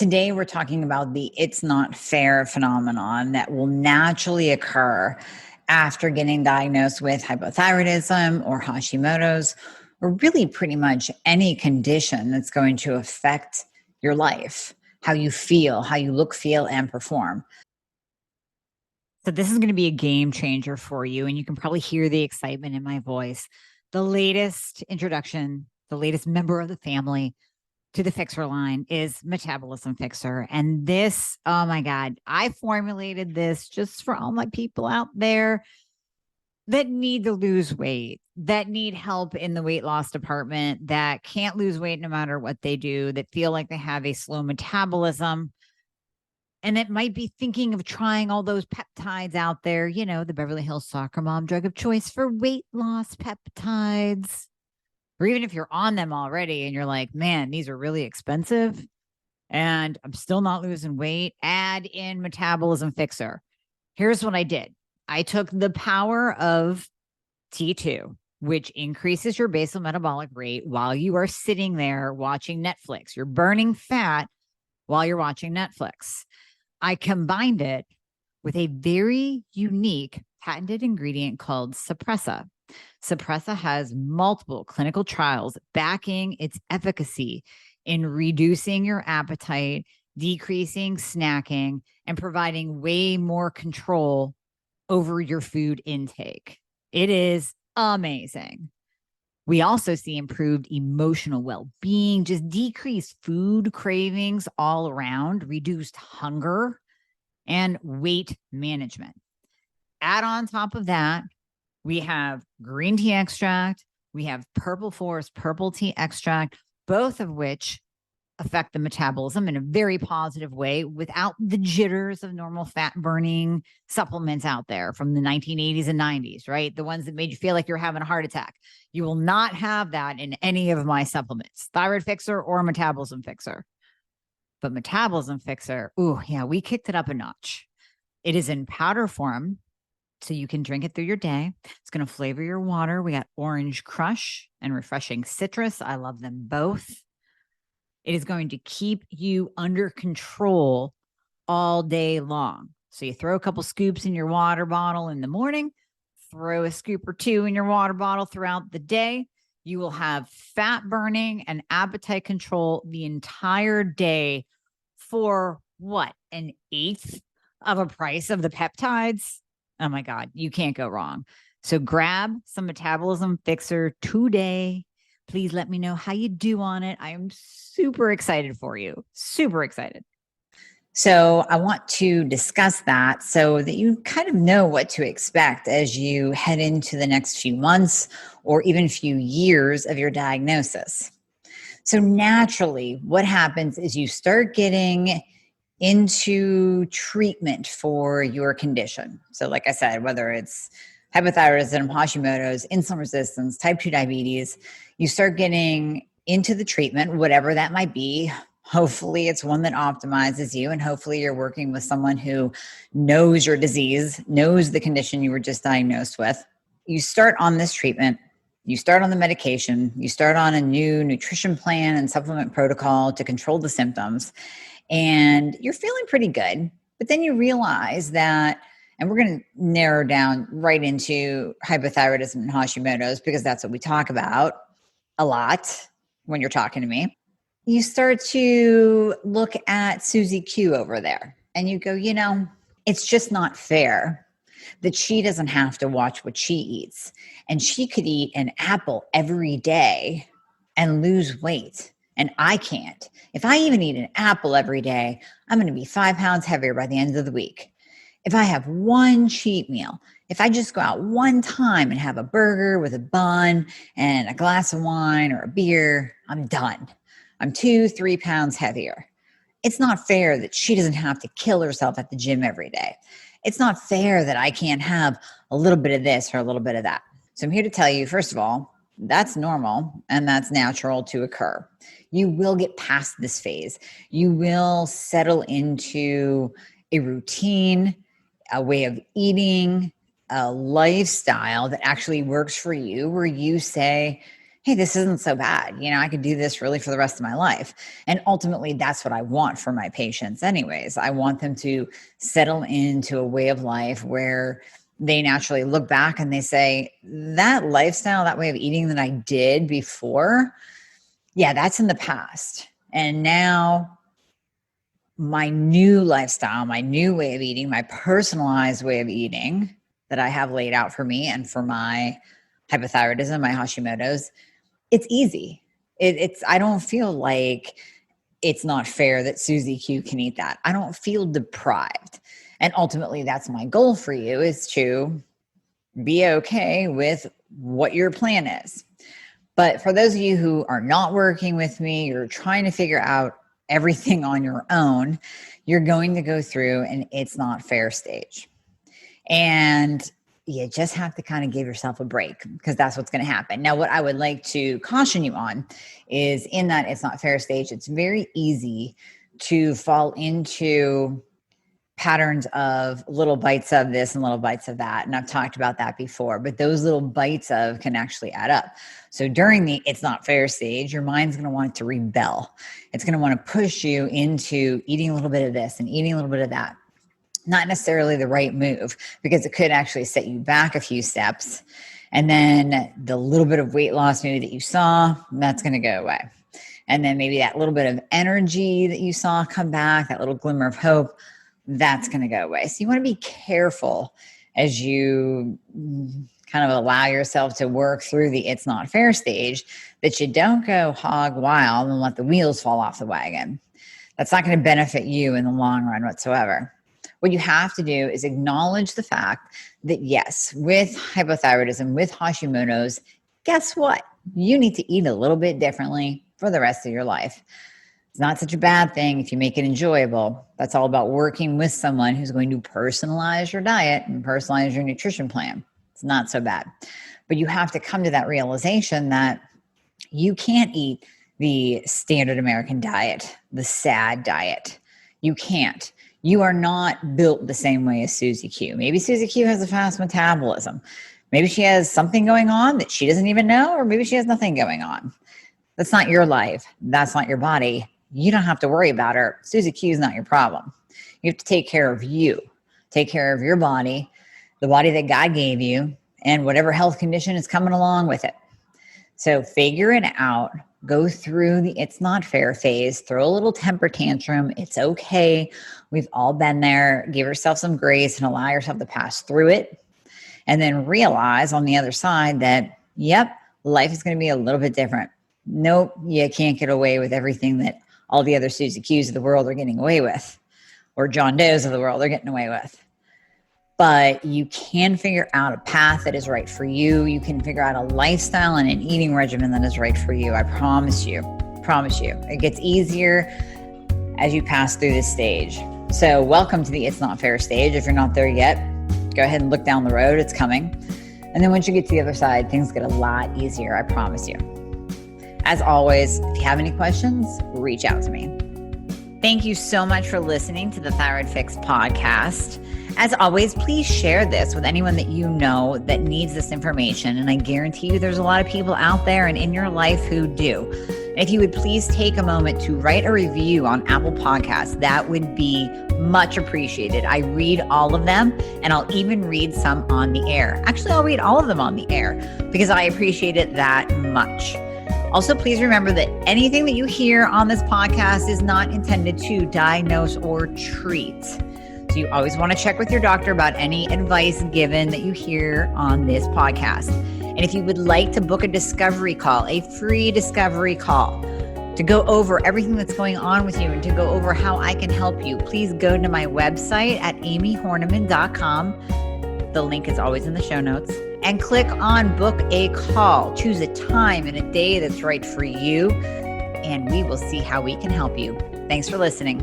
Today, we're talking about the it's not fair phenomenon that will naturally occur after getting diagnosed with hypothyroidism or Hashimoto's, or really pretty much any condition that's going to affect your life, how you feel, how you look, feel, and perform. So, this is going to be a game changer for you, and you can probably hear the excitement in my voice. The latest introduction, the latest member of the family to the Fixxr line is Metabolism Fixxr. And this, oh my God, I formulated this just for all my people out there that need to lose weight, that need help in the weight loss department, that can't lose weight no matter what they do, that feel like they have a slow metabolism, and that might be thinking of trying all those peptides out there, you know, the Beverly Hills soccer mom drug of choice for weight loss peptides. Or even if you're on them already and you're like, man, these are really expensive and I'm still not losing weight, add in Metabolism Fixxr. Here's what I did. I took the power of T2, which increases your basal metabolic rate while you are sitting there watching Netflix. You're burning fat while you're watching Netflix. I combined it with a very unique patented ingredient called Suppressa. Suppressa has multiple clinical trials backing its efficacy in reducing your appetite, decreasing snacking, and providing way more control over your food intake. It is amazing. We also see improved emotional well-being, just decreased food cravings all around, reduced hunger, and weight management. Add on top of that, we have green tea extract, we have purple forest purple tea extract, both of which affect the metabolism in a very positive way without the jitters of normal fat burning supplements out there from the 1980s and 90s, right? The ones that made you feel like you're having a heart attack. You will not have that in any of my supplements, Thyroid Fixxr or Metabolism Fixxr. But Metabolism Fixxr, ooh, yeah, we kicked it up a notch. It is in powder form, so you can drink it through your day. It's going to flavor your water. We got orange crush and refreshing citrus. I love them both. It is going to keep you under control all day long. So you throw a couple scoops in your water bottle in the morning, throw a scoop or two in your water bottle throughout the day. You will have fat burning and appetite control the entire day for what? An eighth of a price of the peptides? Oh my God, you can't go wrong. So grab some Metabolism Fixxr today. Please let me know how you do on it. I am super excited for you. Super excited. So I want to discuss that so that you kind of know what to expect as you head into the next few months or even few years of your diagnosis. So naturally, what happens is you start getting into treatment for your condition. So like I said, whether it's hypothyroidism, Hashimoto's, insulin resistance, type 2 diabetes, you start getting into the treatment, whatever that might be. Hopefully it's one that optimizes you, and hopefully you're working with someone who knows your disease, knows the condition you were just diagnosed with. You start on this treatment, you start on the medication, you start on a new nutrition plan and supplement protocol to control the symptoms, and you're feeling pretty good. But then you realize that, and we're going to narrow down right into hypothyroidism and Hashimoto's because that's what we talk about a lot when you're talking to me. You start to look at Susie Q over there and you go, you know, it's just not fair that she doesn't have to watch what she eats. And she could eat an apple every day and lose weight. And I can't. If I even eat an apple every day, I'm going to be 5 pounds heavier by the end of the week. If I have one cheat meal, if I just go out one time and have a burger with a bun and a glass of wine or a beer, I'm done. I'm 2-3 pounds heavier. It's not fair that she doesn't have to kill herself at the gym every day. It's not fair that I can't have a little bit of this or a little bit of that. So I'm here to tell you, first of all, that's normal and that's natural to occur. You will get past this phase. You will settle into a routine, a way of eating, a lifestyle that actually works for you, where you say, hey, this isn't so bad. I could do this really for the rest of my life. And ultimately, that's what I want for my patients anyways. I want them to settle into a way of life where they naturally look back and they say, that lifestyle, that way of eating that I did before, yeah, that's in the past. And now my new lifestyle, my new way of eating, my personalized way of eating that I have laid out for me and for my hypothyroidism, my Hashimoto's, it's easy. I don't feel like it's not fair that Susie Q can eat that. I don't feel deprived. And ultimately, that's my goal for you, is to be okay with what your plan is. But for those of you who are not working with me, you're trying to figure out everything on your own, you're going to go through an it's not fair stage. And you just have to kind of give yourself a break, because that's what's going to happen. Now, what I would like to caution you on is, in that it's not fair stage, it's very easy to fall into patterns of little bites of this and little bites of that. And I've talked about that before, but those little bites of can actually add up. So during the it's not fair stage, your mind's going to want to rebel. It's going to want to push you into eating a little bit of this and eating a little bit of that. Not necessarily the right move, because it could actually set you back a few steps. And then the little bit of weight loss maybe that you saw, that's going to go away. And then maybe that little bit of energy that you saw come back, that little glimmer of hope, that's going to go away. So you want to be careful as you kind of allow yourself to work through the it's not fair stage, that you don't go hog wild and let the wheels fall off the wagon. That's not going to benefit you in the long run whatsoever. What you have to do is acknowledge the fact that, yes, with hypothyroidism, with Hashimoto's, guess what? You need to eat a little bit differently for the rest of your life. It's not such a bad thing if you make it enjoyable. That's all about working with someone who's going to personalize your diet and personalize your nutrition plan. It's not so bad. But you have to come to that realization that you can't eat the standard American diet, the SAD diet. You can't. You are not built the same way as Susie Q. Maybe Susie Q has a fast metabolism. Maybe she has something going on that she doesn't even know, or maybe she has nothing going on. That's not your life. That's not your body. You don't have to worry about her. Susie Q is not your problem. You have to take care of you. Take care of your body, the body that God gave you, and whatever health condition is coming along with it. So figure it out. Go through the it's not fair phase. Throw a little temper tantrum. It's okay. We've all been there. Give yourself some grace and allow yourself to pass through it. And then realize on the other side that, yep, life is going to be a little bit different. Nope, you can't get away with everything that all the other Susie Qs of the world are getting away with, or John Does of the world are getting away with. But you can figure out a path that is right for you. You can figure out a lifestyle and an eating regimen that is right for you. I promise you. It gets easier as you pass through this stage. So welcome to the it's not fair stage. If you're not there yet, go ahead and look down the road. It's coming. And then once you get to the other side, things get a lot easier. I promise you. As always, if you have any questions, reach out to me. Thank you so much for listening to the Thyroid Fix podcast. As always, please share this with anyone that you know that needs this information. And I guarantee you there's a lot of people out there and in your life who do. And if you would please take a moment to write a review on Apple Podcasts, that would be much appreciated. I read all of them, and I'll even read some on the air. Actually, I'll read all of them on the air because I appreciate it that much. Also, please remember that anything that you hear on this podcast is not intended to diagnose or treat. So you always want to check with your doctor about any advice given that you hear on this podcast. And if you would like to book a discovery call, a free discovery call, to go over everything that's going on with you and to go over how I can help you, please go to my website at amiehornaman.com. The link is always in the show notes. And click on book a call. Choose a time and a day that's right for you, and we will see how we can help you. Thanks for listening.